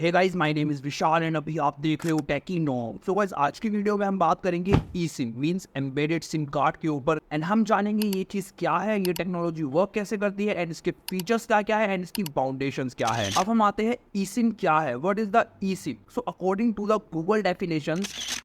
Hey guys, my name is Vishal and अभी आप देख रहे हो टेकी नॉम। सो गाइस, आज की वीडियो में हम बात करेंगे eSIM means embedded SIM card के ऊपर एंड हम जानेंगे ये चीज क्या है, ये टेक्नोलॉजी वर्क कैसे करती है एंड इसके फीचर्स क्या क्या है एंड इसकी फाउंडेशंस क्या है। अब हम आते हैं ई सिम क्या है, what is the e SIM. So according to the Google definitions,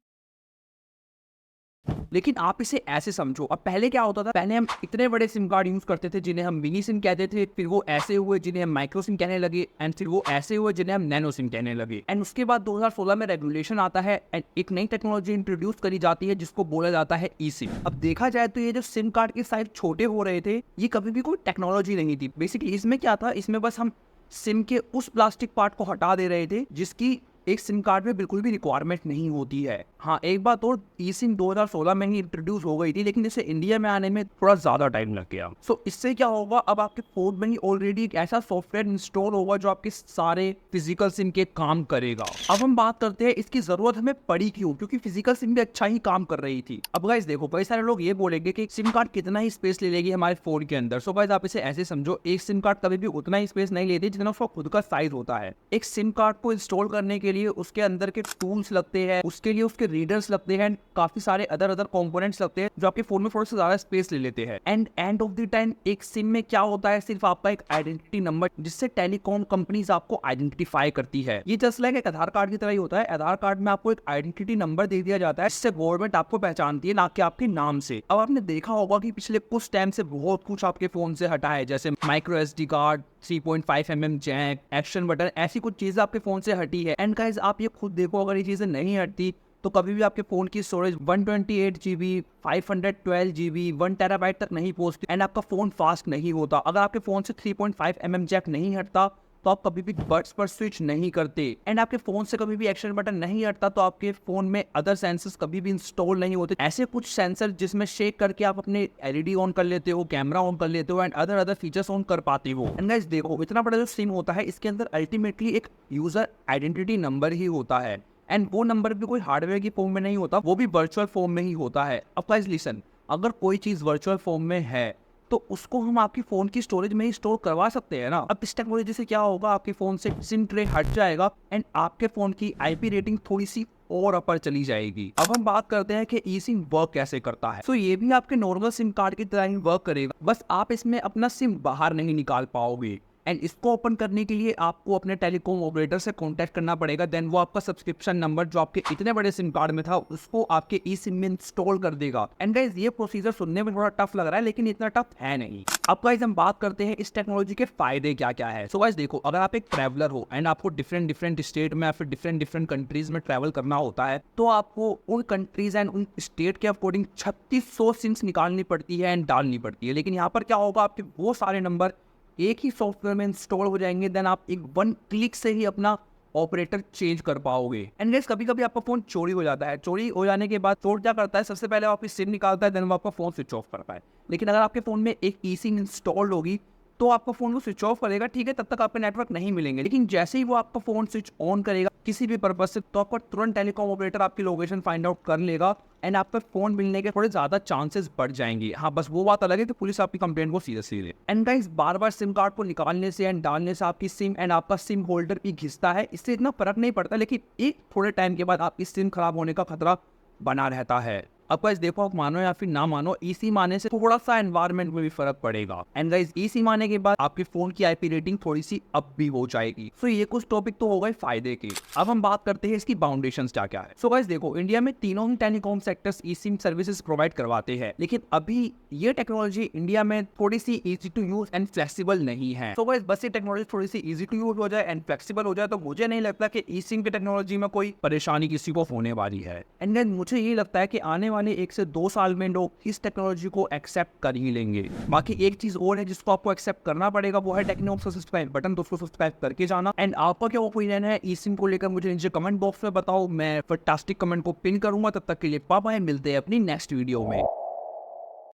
लेकिन आप इसे ऐसे समझो। अब पहले क्या होता था, पहले हम इतने बड़े सिम कार्ड यूज करते थे जिन्हें हम मिनी सिम कहते थे, फिर वो ऐसे हुए जिन्हें हम माइक्रो सिम कहने लगे एंड फिर वो ऐसे हुए जिन्हें हम नैनो सिम कहने लगे। एंड उसके बाद 2016 में रेगुलेशन आता है एंड एक नई टेक्नोलॉजी इंट्रोड्यूस करी जाती है जिसको बोला जाता है ई सिम। अब देखा जाए तो ये जो सिम कार्ड के साइज छोटे हो रहे थे, ये कभी भी कोई टेक्नोलॉजी नहीं थी। बेसिकली इसमें क्या था, इसमें बस हम सिम के उस प्लास्टिक पार्ट को हटा दे रहे थे जिसकी एक सिम कार्ड में बिल्कुल भी रिक्वायरमेंट नहीं होती है। हाँ, एक बात और, ई सिम 2016 में ही इंट्रोड्यूस हो गई थी, लेकिन इसे इंडिया में आने में थोड़ा ज्यादा टाइम लग गया। सो इससे क्या होगा, अब आपके फोन में ही ऑलरेडी एक ऐसा सॉफ्टवेयर इंस्टॉल होगा जो आपके सारे फिजिकल सिम के काम करेगा। अब हम बात करते हैं इसकी जरूरत हमें पड़ी क्यों, क्योंकि फिजिकल सिम भी अच्छा ही काम कर रही थी। अब गाइस देखो, कई सारे लोग ये बोलेंगे कि सिम कार्ड कितना ही स्पेस ले लेगी हमारे फोन के अंदर। सो गाइस, आप इसे ऐसे समझो, एक सिम कार्ड कभी भी उतना ही स्पेस नहीं लेती जितना उसका खुद का साइज होता है। एक सिम कार्ड को इंस्टॉल करने के लिए उसके अंदर के टूल्स लगते हैं, उसके लिए उसके रीडर्स लगते हैं, काफी सारे अदर कंपोनेंट्स लगते हैं जो आपके फोन में थोड़ा सा ज्यादा स्पेस ले लेते हैं। एंड ऑफ द टाइम एक सिम में क्या होता है, सिर्फ आपका एक आइडेंटिटी नंबर जिससे टेलीकॉम कंपनीज आपको आइडेंटिफाई करती है। ये जस्ट लाइक एक आधार कार्ड की तरह ही होता है। आधार कार्ड में आपको एक आइडेंटिटी नंबर दे दिया जाता है जिससे गवर्नमेंट आपको पहचानती है, ना कि आपके नाम से। अब आपने देखा होगा कि पिछले कुछ टाइम से बहुत कुछ आपके फोन से हटा है, जैसे micro SD card, 3.5mm jack, action button, ऐसी कुछ चीजें आपके फोन से हटी है। एंड गाइस, आप ये खुद देखो, अगर ये चीजें नहीं हटती तो कभी भी आपके फोन की स्टोरेज 128GB, 512GB, 1TB तक नहीं पहुंचती एंड आपका फोन फास्ट नहीं होता। अगर आपके फोन से 3.5mm जैक नहीं हटता तो आप कभी भी बड्स पर स्विच नहीं करते एंड आपके फोन से कभी भी एक्शन बटन नहीं हटता तो आपके फोन में अदर सेंसर्स कभी भी इंस्टॉल नहीं होते। ऐसे कुछ सेंसर जिसमें शेक करके आप अपने LED ऑन कर लेते हो, कैमरा ऑन कर लेते हो एंड अदर फीचर्स ऑन कर पाते हो। एंड गाइस देखो, इतना बड़ा जो सिम होता है, इसके अंदर अल्टीमेटली एक यूजर आइडेंटिटी नंबर ही होता है एंड वो नंबर भी कोई हार्डवेयर की फॉर्म में नहीं होता, वो भी वर्चुअल फॉर्म में ही होता है। अब गाइस लिसन, अगर कोई चीज वर्चुअल फॉर्म में है तो उसको हम आपकी फोन की स्टोरेज में ही स्टोर करवा सकते हैं ना। अब इस टेक्नोलॉजी से क्या होगा, आपके फोन से सिम ट्रे हट जाएगा एंड आपके फोन की IP रेटिंग थोड़ी सी और अपर चली जाएगी। अब हम बात करते हैं कि ई सिम वर्क कैसे करता है। तो ये भी आपके नॉर्मल सिम कार्ड की तरह ही वर्क करेगा, बस आप इसमें अपना सिम बाहर नहीं निकाल पाओगे एंड इसको ओपन करने के लिए आपको अपने टेलीकॉम ऑपरेटर से कांटेक्ट करना पड़ेगा। देन वो आपका सब्सक्रिप्शन नंबर जो आपके इतने बड़े सिम कार्ड में था उसको आपके ई सिम में इंस्टॉल कर देगा। एंड गाइस, ये प्रोसीजर सुनने में थोड़ा टफ लग रहा है लेकिन इतना टफ है नहीं। अब गाइस, हम बात करते हैं इस टेक्नोलॉजी के फायदे क्या क्या है। सो गाइस देखो, अगर आप एक ट्रैवलर हो एंड आपको डिफरेंट स्टेट में या फिर डिफरेंट कंट्रीज में ट्रैवल करना होता है, तो आपको उन कंट्रीज एंड उन स्टेट के अकॉर्डिंग 3600 सिम्स निकालनी पड़ती है एंड डालनी पड़ती है। लेकिन यहाँ पर क्या होगा, आपके वो सारे नंबर एक ही सॉफ्टवेयर में इंस्टॉल हो जाएंगे। देन आप एक 1 क्लिक से ही अपना ऑपरेटर चेंज कर पाओगे। एंड गाइस, कभी कभी आपका फोन चोरी हो जाता है। चोरी हो जाने के बाद चोर क्या करता है, सबसे पहले आपकी सिम निकालता है, देन वो आपका फोन स्विच ऑफ करता है। लेकिन अगर आपके फोन में एक ई सिम इंस्टॉल होगी तो आपका फोन वो स्विच ऑफ करेगा, ठीक है, तब तक आपके नेटवर्क नहीं मिलेंगे। लेकिन जैसे ही वो आपका फोन स्विच ऑन करेगा किसी भी पर्पज से, तो आपका तुरंत टेलीकॉम ऑपरेटर आपकी लोकेशन फाइंड आउट कर लेगा एंड आपका फोन मिलने के थोड़े ज्यादा चांसेस बढ़ जाएंगे। हाँ, बस वो बात अलग है कि पुलिस आपकी कंप्लेंट को सीरियसली ले। And guys, bar bar SIM card को निकालने से एंड डालने से आपकी सिम एंड आपका सिम होल्डर भी घिसता है। इससे इतना फर्क नहीं पड़ता, लेकिन एक थोड़े टाइम के बाद आपकी सिम खराब होने का खतरा बना रहता है। अब गाइस देखो, आप मानो या फिर ना मानो, ई सिम आने से थोड़ा सा एनवायरनमेंट में भी फर्क पड़ेगा। एंड गाइस, ई सिम आने के बाद आपके फोन की IP रेटिंग थोड़ी सी अप भी हो जाएगी। सो ये कुछ टॉपिक तो हो गए फायदे के। अब हम बात करते हैं इसकी फाउंडेशंस क्या क्या है। सो गाइस देखो, इंडिया में तीनों ही telecom sectors eSIM services provide करवाते हैं, लेकिन अभी ये टेक्नोलॉजी इंडिया में थोड़ी सी easy to use and flexible नहीं है। सो गाइस, बस ये टेक्नोलॉजी थोड़ी सी इजी टू यूज हो जाए एंड फ्लेक्सिबल हो जाए तो मुझे नहीं लगता कि ई सिम की टेक्नोलॉजी में कोई परेशानी किसी को होने वाली है। एंड देन मुझे ये लगता है कि आने वाले 1 से 2 साल में लोग इस टेक्नोलॉजी को एक्सेप्ट कर ही लेंगे। बाकी एक चीज और है जिसको आपको एक्सेप्ट करना पड़ेगा, वो है टेक्नोम का सब्सक्राइब बटन, दोस्तों सब्सक्राइब करके जाना। एंड आपका क्या ओपिनियन है ई सिम को लेकर, मुझे नीचे कमेंट बॉक्स में बताओ। मैं फैंटास्टिक कमेंट को पिन करूंगा। तब तक के लिए बाय बाय, मिलते हैं अपनी नेक्स्ट वीडियो में।